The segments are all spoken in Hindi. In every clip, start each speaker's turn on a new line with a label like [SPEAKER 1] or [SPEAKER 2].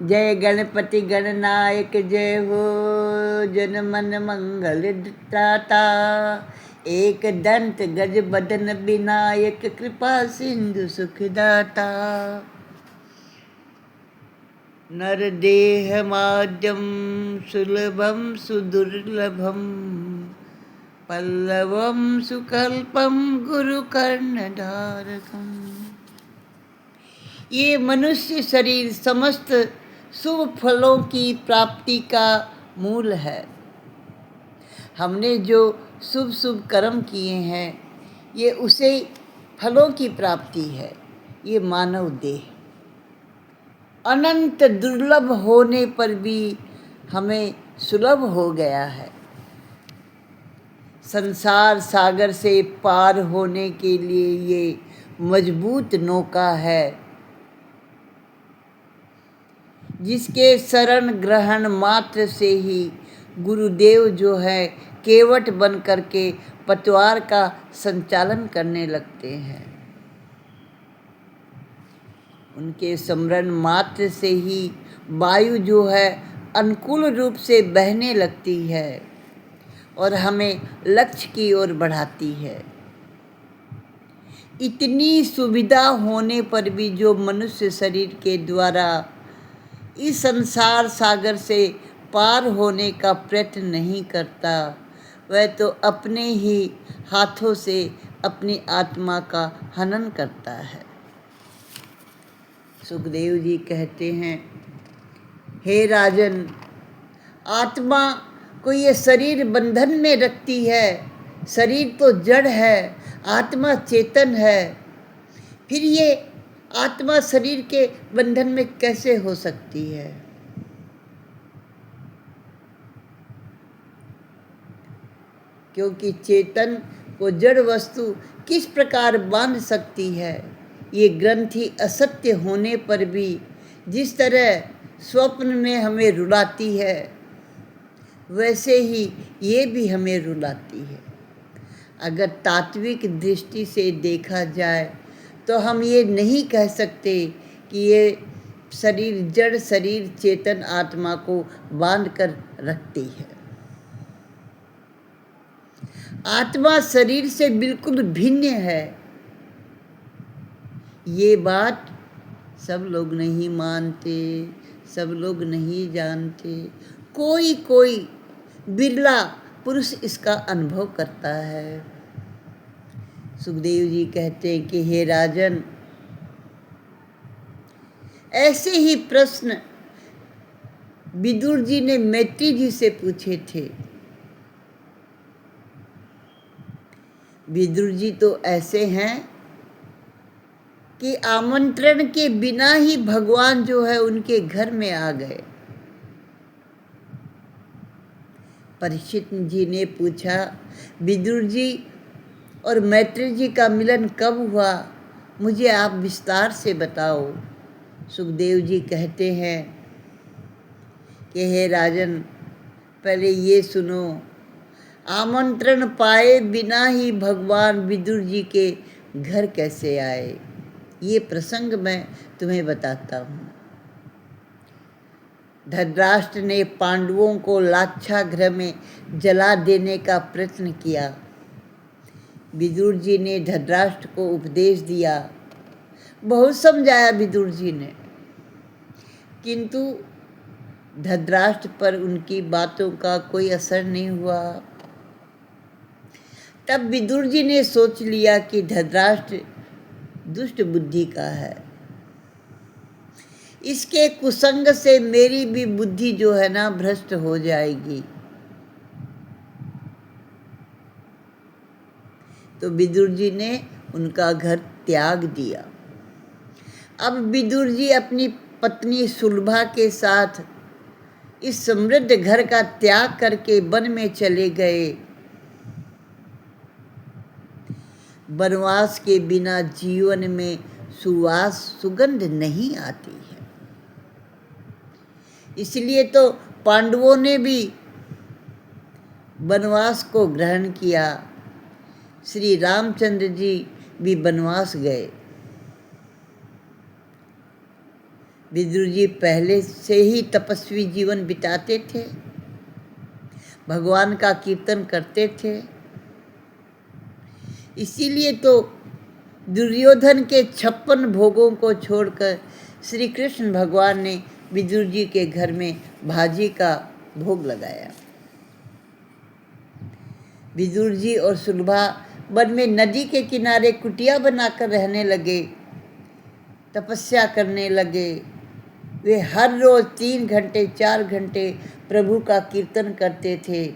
[SPEAKER 1] जय गणपति गणनायक जय हो। जन मन मंगल दाता, एक दंत गज बदन विनायक, कृपा सिंधु सुखदाता। नरदेह माद्यम सुलभम सुदुर्लभम, पल्लवम सुकल्पम गुरु कर्णधारकम। ये मनुष्य शरीर समस्त शुभ फलों की प्राप्ति का मूल है। हमने जो शुभ शुभ कर्म किए हैं, ये उसे फलों की प्राप्ति है। ये मानव देह अनंत दुर्लभ होने पर भी हमें सुलभ हो गया है। संसार सागर से पार होने के लिए ये मजबूत नौका है, जिसके शरण ग्रहण मात्र से ही गुरुदेव जो है केवट बन करके पतवार का संचालन करने लगते हैं। उनके स्मरण मात्र से ही वायु जो है अनुकूल रूप से बहने लगती है और हमें लक्ष्य की ओर बढ़ाती है। इतनी सुविधा होने पर भी जो मनुष्य शरीर के द्वारा इस संसार सागर से पार होने का प्रयत्न नहीं करता, वह तो अपने ही हाथों से अपनी आत्मा का हनन करता है। सुखदेव जी कहते हैं, हे राजन, आत्मा को ये शरीर बंधन में रखती है। शरीर तो जड़ है, आत्मा चेतन है। फिर ये आत्मा शरीर के बंधन में कैसे हो सकती है? क्योंकि चेतन को जड़ वस्तु किस प्रकार बांध सकती है? ये ग्रंथि असत्य होने पर भी जिस तरह स्वप्न में हमें रुलाती है, वैसे ही ये भी हमें रुलाती है। अगर तात्विक दृष्टि से देखा जाए तो हम ये नहीं कह सकते कि ये शरीर जड़ शरीर चेतन आत्मा को बांध कर रखती है। आत्मा शरीर से बिल्कुल भिन्न है। ये बात सब लोग नहीं मानते, सब लोग नहीं जानते। कोई कोई बिरला पुरुष इसका अनुभव करता है। सुखदेव जी कहते हैं कि हे राजन, ऐसे ही प्रश्न विदुर जी ने मैत्री जी से पूछे थे। विदुर जी तो ऐसे हैं कि आमंत्रण के बिना ही भगवान जो है उनके घर में आ गए। परीक्षित जी ने पूछा, विदुर जी और मैत्री जी का मिलन कब हुआ? मुझे आप विस्तार से बताओ। सुखदेव जी कहते हैं कि हे राजन, पहले ये सुनो, आमंत्रण पाए बिना ही भगवान विदुर जी के घर कैसे आए? ये प्रसंग मैं तुम्हें बताता हूँ। धृतराष्ट्र ने पांडवों को लाक्षागृह में जला देने का प्रयत्न किया। विदुर जी ने धृतराष्ट्र को उपदेश दिया, बहुत समझाया विदुर जी ने, किंतु धृतराष्ट्र पर उनकी बातों का कोई असर नहीं हुआ। तब विदुर जी ने सोच लिया कि धृतराष्ट्र दुष्ट बुद्धि का है, इसके कुसंग से मेरी भी बुद्धि जो है ना भ्रष्ट हो जाएगी। तो विदुर जी ने उनका घर त्याग दिया। अब विदुर जी अपनी पत्नी सुलभा के साथ इस समृद्ध घर का त्याग करके वन में चले गए। वनवास के बिना जीवन में सुवास सुगंध नहीं आती है। इसलिए तो पांडवों ने भी वनवास को ग्रहण किया। श्री रामचंद्र जी भी वनवास गए। विदुर जी पहले से ही तपस्वी जीवन बिताते थे, भगवान का कीर्तन करते थे। इसीलिए तो दुर्योधन के 56 भोगों को छोड़कर श्री कृष्ण भगवान ने विदुर जी के घर में भाजी का भोग लगाया। विदुर जी और सुलभा वन में नदी के किनारे कुटिया बनाकर रहने लगे, तपस्या करने लगे। वे हर रोज 3 घंटे 4 घंटे प्रभु का कीर्तन करते थे।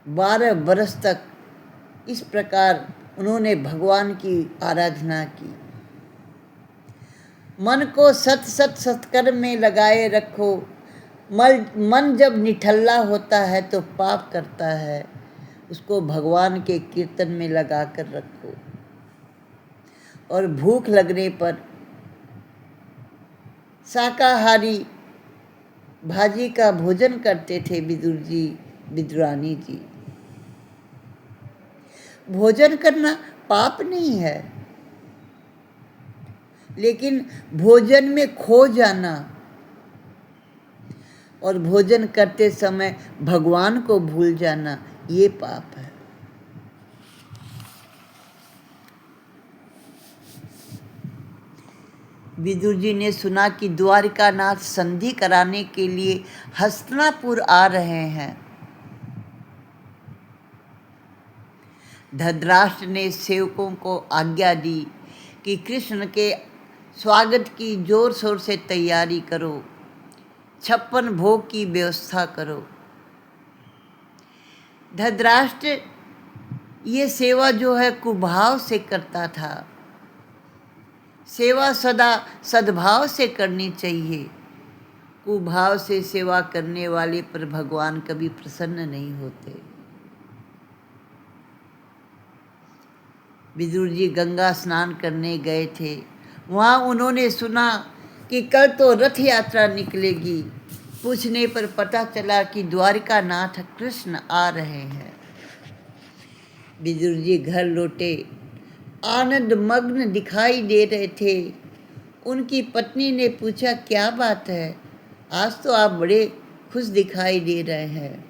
[SPEAKER 1] 12 बरस तक इस प्रकार उन्होंने भगवान की आराधना की। मन को सत सत सत्कर्म में लगाए रखो। मन जब निठल्ला होता है तो पाप करता है, उसको भगवान के कीर्तन में लगा कर रखो। और भूख लगने पर शाकाहारी भाजी का भोजन करते थे विदुर जी, विदुरानी जी। भोजन करना पाप नहीं है, लेकिन भोजन में खो जाना और भोजन करते समय भगवान को भूल जाना, ये पाप है। विदुर जी ने सुना कि द्वारिकानाथ संधि कराने के लिए हस्तिनापुर आ रहे हैं। धृतराष्ट्र ने सेवकों को आज्ञा दी कि कृष्ण के स्वागत की जोर शोर से तैयारी करो, 56 भोग की व्यवस्था करो। धृतराष्ट्र ये सेवा जो है कुभाव से करता था। सेवा सदा सद्भाव से करनी चाहिए। कुभाव से सेवा करने वाले पर भगवान कभी प्रसन्न नहीं होते। विदुर जी गंगा स्नान करने गए थे। वहाँ उन्होंने सुना कि कल तो रथ यात्रा निकलेगी। पूछने पर पता चला कि द्वारिकानाथ कृष्ण आ रहे हैं। विदुर जी घर लौटे, आनंद मग्न दिखाई दे रहे थे। उनकी पत्नी ने पूछा, क्या बात है, आज तो आप बड़े खुश दिखाई दे रहे हैं।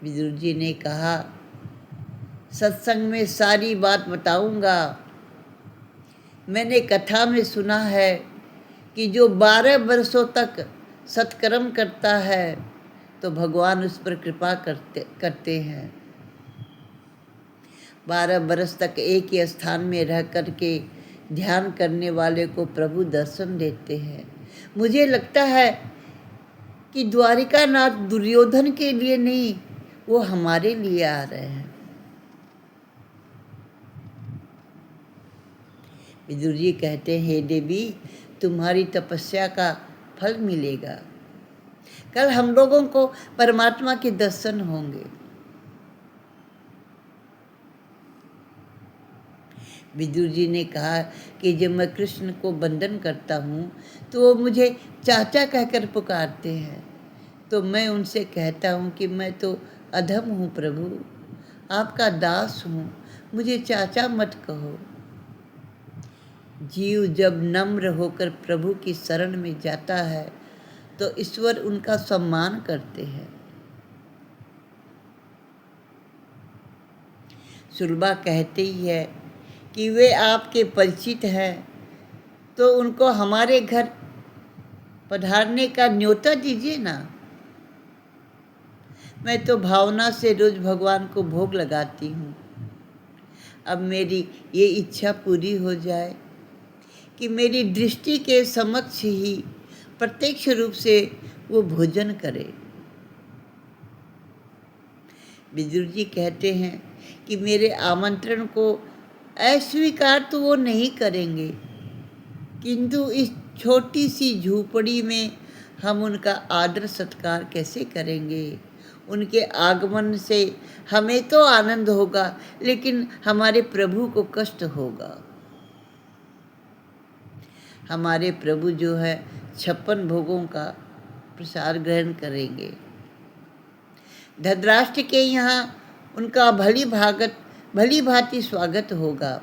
[SPEAKER 1] विदुर जी ने कहा, सत्संग में सारी बात बताऊंगा। मैंने कथा में सुना है कि जो 12 वर्षों तक सत्कर्म करता है तो भगवान उस पर कृपा करते हैं। 12 वर्ष तक एक ही स्थान में रह कर के ध्यान करने वाले को प्रभु दर्शन देते हैं। मुझे लगता है कि द्वारिकानाथ दुर्योधन के लिए नहीं, वो हमारे लिए आ रहे हैं। विदुर जी कहते हैं, हे देवी, तुम्हारी तपस्या का फल मिलेगा। कल हम लोगों को परमात्मा के दर्शन होंगे। विदुर जी ने कहा कि जब मैं कृष्ण को वंदन करता हूँ तो वो मुझे चाचा कहकर पुकारते हैं, तो मैं उनसे कहता हूँ कि मैं तो अधम हूँ प्रभु, आपका दास हूँ, मुझे चाचा मत कहो। जीव जब नम्र होकर प्रभु की शरण में जाता है तो ईश्वर उनका सम्मान करते हैं। सुलभा कहते ही है कि वे आपके परिचित हैं, तो उनको हमारे घर पधारने का न्योता दीजिए ना। मैं तो भावना से रोज भगवान को भोग लगाती हूँ। अब मेरी ये इच्छा पूरी हो जाए कि मेरी दृष्टि के समक्ष ही प्रत्यक्ष रूप से वो भोजन करे। विदुर जी कहते हैं कि मेरे आमंत्रण को अस्वीकार तो वो नहीं करेंगे, किंतु इस छोटी सी झूपड़ी में हम उनका आदर सत्कार कैसे करेंगे। उनके आगमन से हमें तो आनंद होगा, लेकिन हमारे प्रभु को कष्ट होगा। हमारे प्रभु जो है 56 भोगों का प्रसाद ग्रहण करेंगे। धृतराष्ट्र के यहाँ उनका भली भांति स्वागत होगा।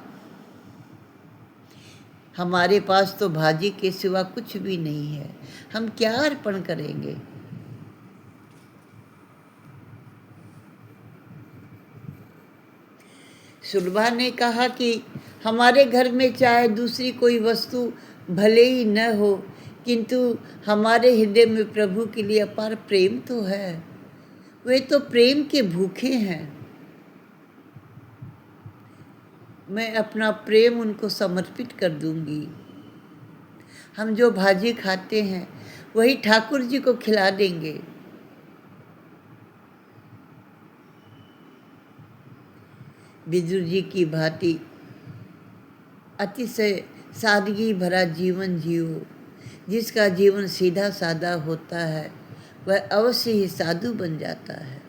[SPEAKER 1] हमारे पास तो भाजी के सिवा कुछ भी नहीं है, हम क्या अर्पण करेंगे। सुलभा ने कहा कि हमारे घर में चाहे दूसरी कोई वस्तु भले ही न हो, किंतु हमारे हृदय में प्रभु के लिए अपार प्रेम तो है। वे तो प्रेम के भूखे हैं। मैं अपना प्रेम उनको समर्पित कर दूंगी। हम जो भाजी खाते हैं वही ठाकुर जी को खिला देंगे। विदुर जी की भांति अतिशय सादगी भरा जीवन जियो। जिसका जीवन सीधा सादा होता है वह अवश्य ही साधु बन जाता है।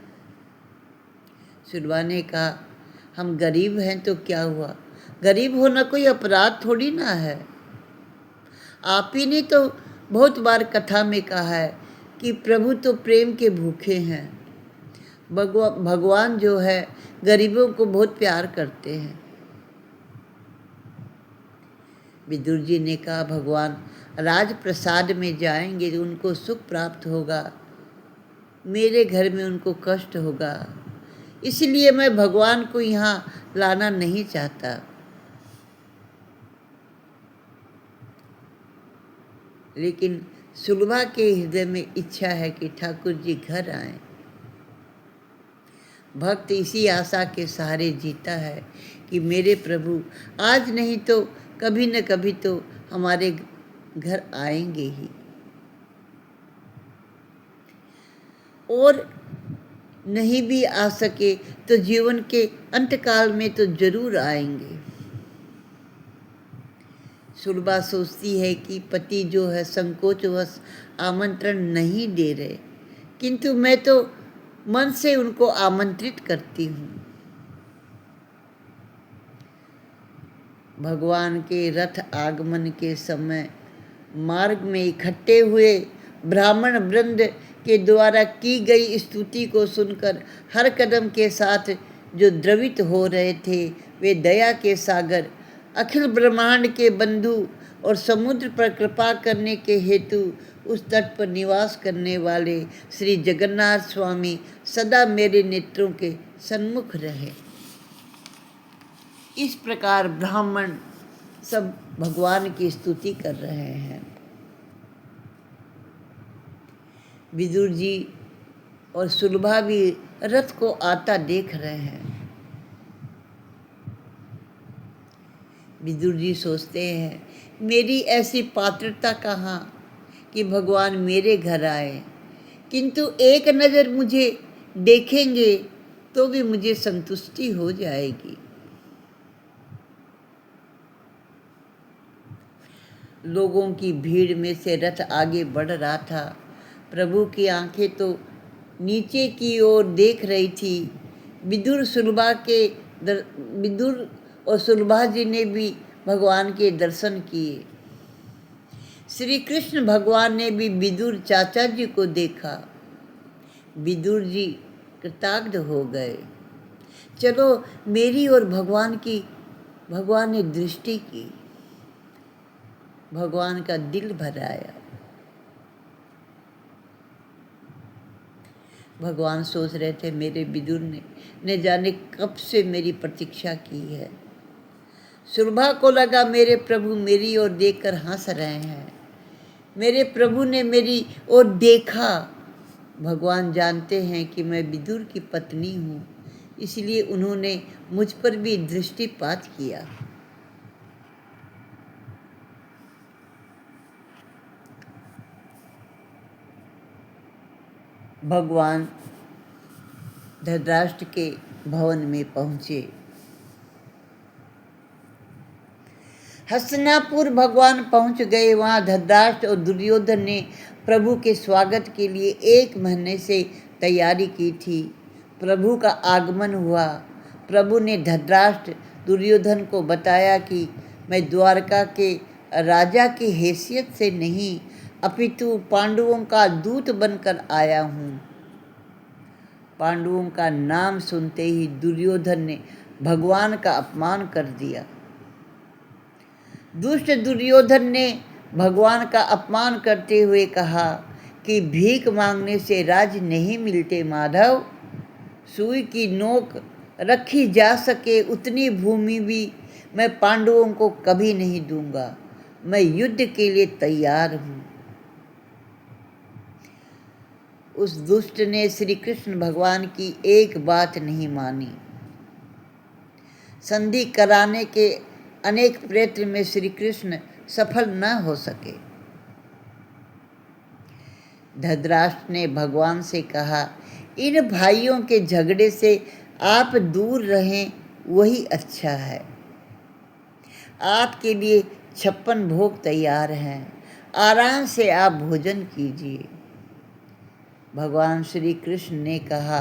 [SPEAKER 1] सुलभा ने कहा, हम गरीब हैं तो क्या हुआ, गरीब होना कोई अपराध थोड़ी ना है। आप ही ने तो बहुत बार कथा में कहा है कि प्रभु तो प्रेम के भूखे हैं। भगवान जो है गरीबों को बहुत प्यार करते हैं। विदुर जी ने कहा, भगवान राजप्रसाद में जाएंगे तो उनको सुख प्राप्त होगा, मेरे घर में उनको कष्ट होगा, इसलिए मैं भगवान को यहाँ लाना नहीं चाहता। लेकिन सुलभा के हृदय में इच्छा है कि ठाकुर जी घर आएं। भक्त इसी आशा के सहारे जीता है कि मेरे प्रभु आज नहीं तो कभी न कभी तो हमारे घर आएंगे ही, और नहीं भी आ सके तो जीवन के अंतकाल में तो जरूर आएंगे। सुलभा सोचती है कि पति जो है संकोचवश आमंत्रण नहीं दे रहे, किंतु मैं तो मन से उनको आमंत्रित करती हूँ। भगवान के रथ आगमन के समय मार्ग में इकट्ठे हुए ब्राह्मण वृंद के द्वारा की गई स्तुति को सुनकर हर कदम के साथ जो द्रवित हो रहे थे, वे दया के सागर अखिल ब्रह्मांड के बंधु और समुद्र पर कृपा करने के हेतु उस तट पर निवास करने वाले श्री जगन्नाथ स्वामी सदा मेरे नेत्रों के सन्मुख रहे। इस प्रकार ब्राह्मण सब भगवान की स्तुति कर रहे हैं। विदुर जी और सुलभा भी रथ को आता देख रहे हैं। विदुर जी सोचते हैं, मेरी ऐसी पात्रता कहाँ कि भगवान मेरे घर आए, किंतु एक नज़र मुझे देखेंगे तो भी मुझे संतुष्टि हो जाएगी। लोगों की भीड़ में से रथ आगे बढ़ रहा था। प्रभु की आंखें तो नीचे की ओर देख रही थी। विदुर और सुलभा जी ने भी भगवान के दर्शन किए। श्री कृष्ण भगवान ने भी विदुर चाचा जी को देखा। विदुर जी कृतार्थ हो गए। चलो मेरी और भगवान ने दृष्टि की, भगवान का दिल भर आया। भगवान सोच रहे थे, मेरे विदुर ने जाने कब से मेरी प्रतीक्षा की है। सुलभा को लगा मेरे प्रभु मेरी ओर देखकर हंस रहे हैं। मेरे प्रभु ने मेरी ओर देखा। भगवान जानते हैं कि मैं विदुर की पत्नी हूँ, इसलिए उन्होंने मुझ पर भी दृष्टिपात किया। भगवान धृतराष्ट्र के भवन में पहुँचे। हस्तिनापुर भगवान पहुँच गए। वहाँ धृतराष्ट्र और दुर्योधन ने प्रभु के स्वागत के लिए 1 महीने से तैयारी की थी। प्रभु का आगमन हुआ। प्रभु ने धृतराष्ट्र दुर्योधन को बताया कि मैं द्वारका के राजा की हैसियत से नहीं, अपितु पांडवों का दूत बनकर आया हूँ। पांडवों का नाम सुनते ही दुर्योधन ने भगवान का अपमान कर दिया। दुष्ट दुर्योधन ने भगवान का अपमान करते हुए कहा कि भीख मांगने से राज्य नहीं मिलते माधव। सुई की नोक रखी जा सके उतनी भूमि भी मैं पांडवों को कभी नहीं दूंगा। मैं युद्ध के लिए तैयार हूँ। उस दुष्ट ने श्री कृष्ण भगवान की एक बात नहीं मानी। संधि कराने के अनेक प्रयत्न में श्री कृष्ण सफल न हो सके। धृतराष्ट्र ने भगवान से कहा, इन भाइयों के झगड़े से आप दूर रहें वही अच्छा है। आपके लिए 56 भोग तैयार हैं, आराम से आप भोजन कीजिए। भगवान श्री कृष्ण ने कहा,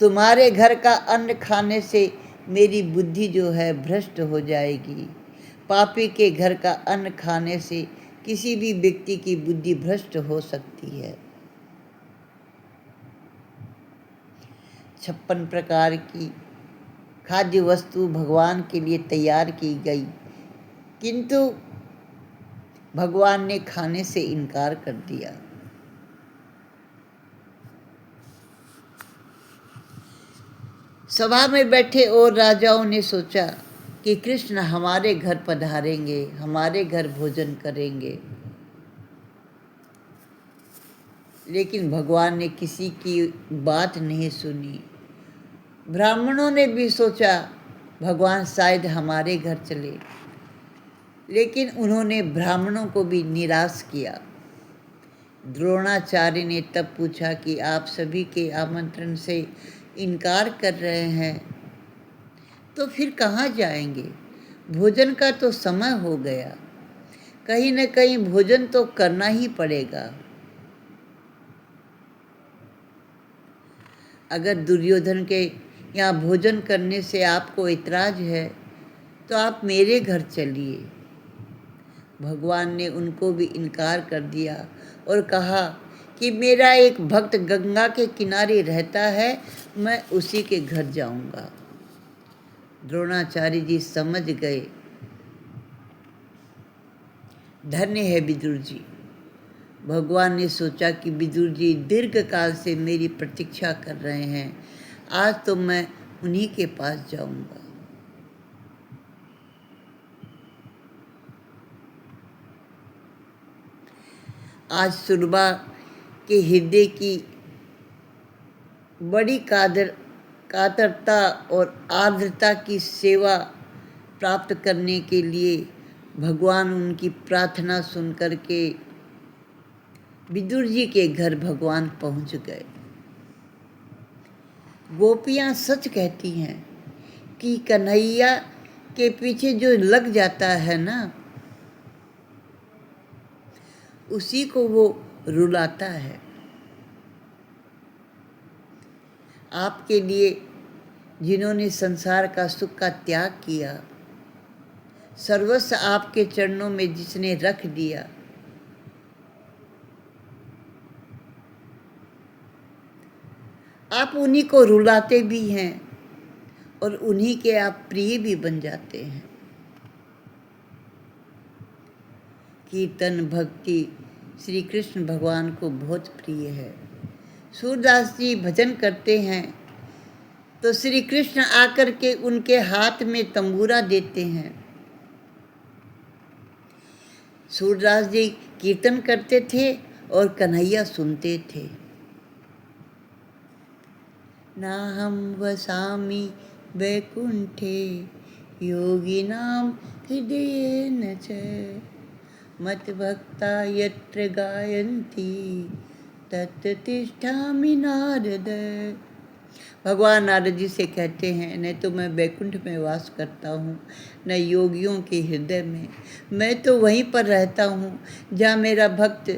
[SPEAKER 1] तुम्हारे घर का अन्न खाने से मेरी बुद्धि जो है भ्रष्ट हो जाएगी। पापी के घर का अन्न खाने से किसी भी व्यक्ति की बुद्धि भ्रष्ट हो सकती है। 56 प्रकार की खाद्य वस्तु भगवान के लिए तैयार की गई, किंतु भगवान ने खाने से इनकार कर दिया। सभा में बैठे और राजाओं ने सोचा कि कृष्ण हमारे घर पधारेंगे, हमारे घर भोजन करेंगे, लेकिन भगवान ने किसी की बात नहीं सुनी। ब्राह्मणों ने भी सोचा भगवान शायद हमारे घर चले, लेकिन उन्होंने ब्राह्मणों को भी निराश किया। द्रोणाचार्य ने तब पूछा कि आप सभी के आमंत्रण से इनकार कर रहे हैं, तो फिर कहाँ जाएंगे? भोजन का तो समय हो गया, कहीं न कहीं भोजन तो करना ही पड़ेगा। अगर दुर्योधन के यहाँ भोजन करने से आपको इतराज है तो आप मेरे घर चलिए। भगवान ने उनको भी इनकार कर दिया और कहा कि मेरा एक भक्त गंगा के किनारे रहता है, मैं उसी के घर जाऊंगा। द्रोणाचार्य जी समझ गए, धन्य है विदुर जी। भगवान ने सोचा कि विदुर जी दीर्घ काल से मेरी प्रतीक्षा कर रहे हैं, आज तो मैं उन्हीं के पास जाऊंगा। आज सुरबा के हृदय की बड़ी कातरता और आर्द्रता की सेवा प्राप्त करने के लिए भगवान उनकी प्रार्थना सुन कर के विदुर जी के घर भगवान पहुंच गए। गोपियां सच कहती हैं कि कन्हैया के पीछे जो लग जाता है ना, उसी को वो रुलाता है। आपके लिए जिन्होंने संसार का सुख का त्याग किया, सर्वस्व आपके चरणों में जिसने रख दिया, आप उन्हीं को रुलाते भी हैं और उन्हीं के आप प्रिय भी बन जाते हैं। कीर्तन भक्ति श्री कृष्ण भगवान को बहुत प्रिय है। सूरदास जी भजन करते हैं तो श्री कृष्ण आकर के उनके हाथ में तंबूरा देते हैं। सूरदास जी कीर्तन करते थे और कन्हैया सुनते थे। नाहं वसामि वैकुंठे योगिनां हृदयेन च मद्भक्ता यत्र गायन्ति तत्र तिष्ठामि नारद। भगवान नारद जी से कहते हैं, न तो मैं वैकुंठ में वास करता हूँ, न योगियों के हृदय में। मैं तो वहीं पर रहता हूँ जहाँ मेरा भक्त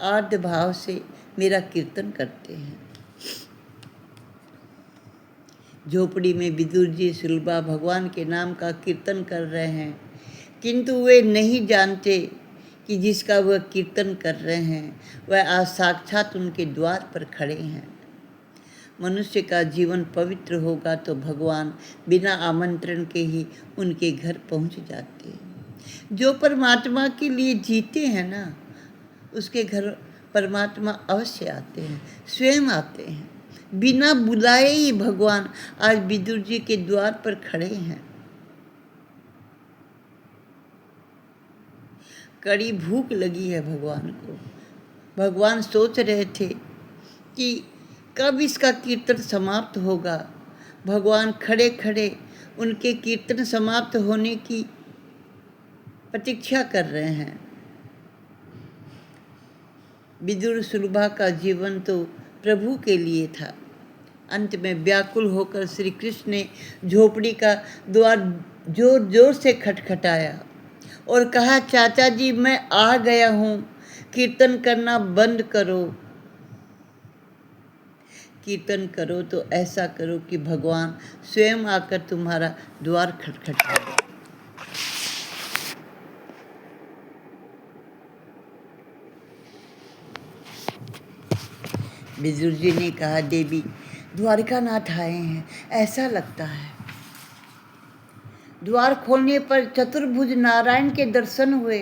[SPEAKER 1] आर्द्र भाव से मेरा कीर्तन करते हैं। झोपड़ी में विदुर जी सुलभा भगवान के नाम का कीर्तन कर रहे हैं, किंतु वे नहीं जानते कि जिसका वह कीर्तन कर रहे हैं वह आज साक्षात उनके द्वार पर खड़े हैं। मनुष्य का जीवन पवित्र होगा तो भगवान बिना आमंत्रण के ही उनके घर पहुंच जाते हैं। जो परमात्मा के लिए जीते हैं ना, उसके घर परमात्मा अवश्य आते हैं, स्वयं आते हैं। बिना बुलाए ही भगवान आज विदुर जी के द्वार पर खड़े हैं। कड़ी भूख लगी है भगवान को। भगवान सोच रहे थे कि कब इसका कीर्तन समाप्त होगा। भगवान खड़े खड़े उनके कीर्तन समाप्त होने की प्रतीक्षा कर रहे हैं। विदुर सुलभा का जीवन तो प्रभु के लिए था। अंत में व्याकुल होकर श्री कृष्ण ने झोपड़ी का द्वार जोर जोर से खटखटाया और कहा, चाचा जी मैं आ गया हूँ, कीर्तन करना बंद करो। कीर्तन करो तो ऐसा करो कि भगवान स्वयं आकर तुम्हारा द्वार खटखटाए। विदुर जी ने कहा, देवी द्वारिकानाथ आए हैं, ऐसा लगता है। द्वार खोलने पर चतुर्भुज नारायण के दर्शन हुए।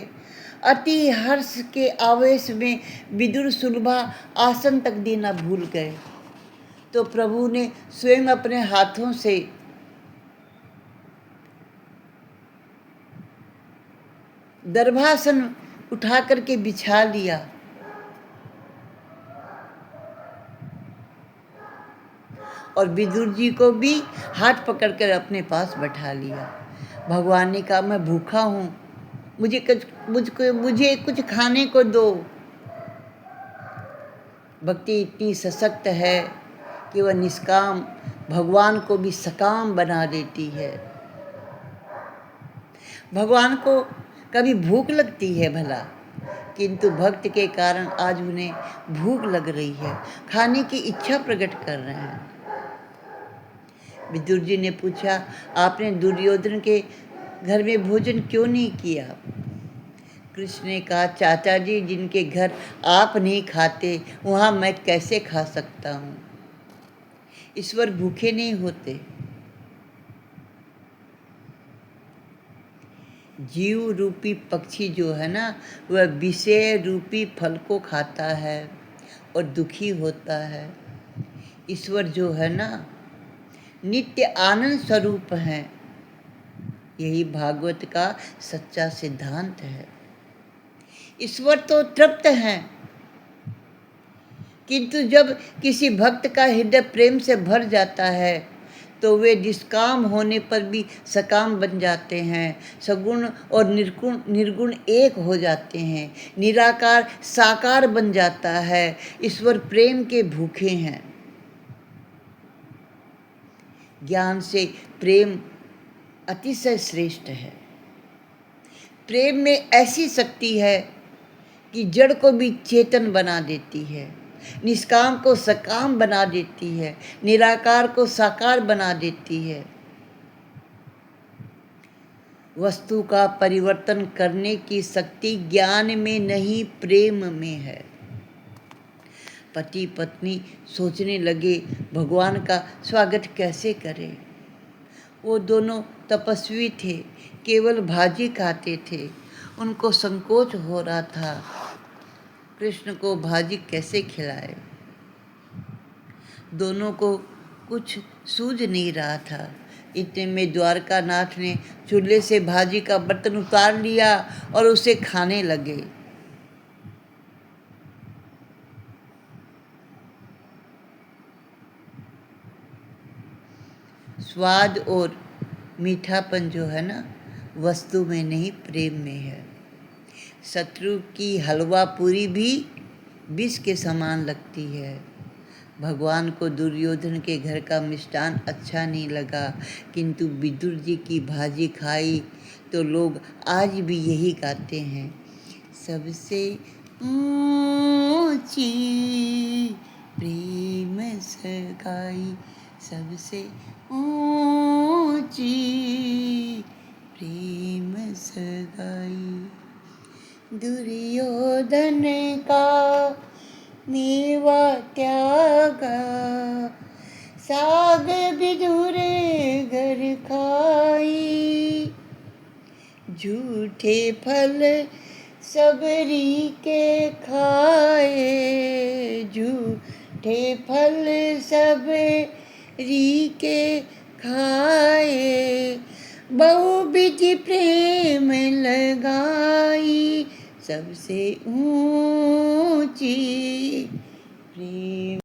[SPEAKER 1] अति हर्ष के आवेश में विदुर सुलभा आसन तक देना भूल गए, तो प्रभु ने स्वयं अपने हाथों से दर्भासन उठा करके बिछा लिया और विदुर जी को भी हाथ पकड़कर अपने पास बैठा लिया। भगवान ने कहा, मैं भूखा हूँ, मुझे कुछ खाने को दो। भक्ति इतनी सशक्त है कि वह निष्काम भगवान को भी सकाम बना देती है। भगवान को कभी भूख लगती है भला, किंतु भक्त के कारण आज उन्हें भूख लग रही है, खाने की इच्छा प्रकट कर रहे हैं। विदुर जी ने पूछा, आपने दुर्योधन के घर में भोजन क्यों नहीं किया? कृष्ण ने कहा, चाचा जी जिनके घर आप नहीं खाते वहाँ मैं कैसे खा सकता हूँ। ईश्वर भूखे नहीं होते। जीव रूपी पक्षी जो है ना, वह विषय रूपी फल को खाता है और दुखी होता है। ईश्वर जो है ना, नित्य आनंद स्वरूप है। यही भागवत का सच्चा सिद्धांत है। ईश्वर तो तृप्त हैं, किंतु जब किसी भक्त का हृदय प्रेम से भर जाता है तो वे निष्काम होने पर भी सकाम बन जाते हैं। सगुण और निर्गुण एक हो जाते हैं। निराकार साकार बन जाता है। ईश्वर प्रेम के भूखे हैं। ज्ञान से प्रेम अतिशय श्रेष्ठ है। प्रेम में ऐसी शक्ति है कि जड़ को भी चेतन बना देती है, निष्काम को सकाम बना देती है, निराकार को साकार बना देती है। वस्तु का परिवर्तन करने की शक्ति ज्ञान में नहीं, प्रेम में है। पति पत्नी सोचने लगे भगवान का स्वागत कैसे करें। वो दोनों तपस्वी थे, केवल भाजी खाते थे। उनको संकोच हो रहा था, कृष्ण को भाजी कैसे खिलाए। दोनों को कुछ सूझ नहीं रहा था। इतने में द्वारकानाथ ने चूल्हे से भाजी का बर्तन उतार लिया और उसे खाने लगे। स्वाद और मीठापन जो है ना, वस्तु में नहीं प्रेम में है। शत्रु की हलवा पूरी भी विष के समान लगती है। भगवान को दुर्योधन के घर का मिष्टान अच्छा नहीं लगा, किंतु विदुर जी की भाजी खाई तो लोग आज भी यही गाते हैं, सबसे ऊंची प्रेम सगाई, सबसे ऊंची प्रेम सगाई। दुर्योधन का मेवा त्यागा, साग विदुर घर खाई। झूठे फल सबरी के खाए, झूठे फल सबरी के खाए। बहुविध प्रेम लगाई सबसे ऊंची प्रेम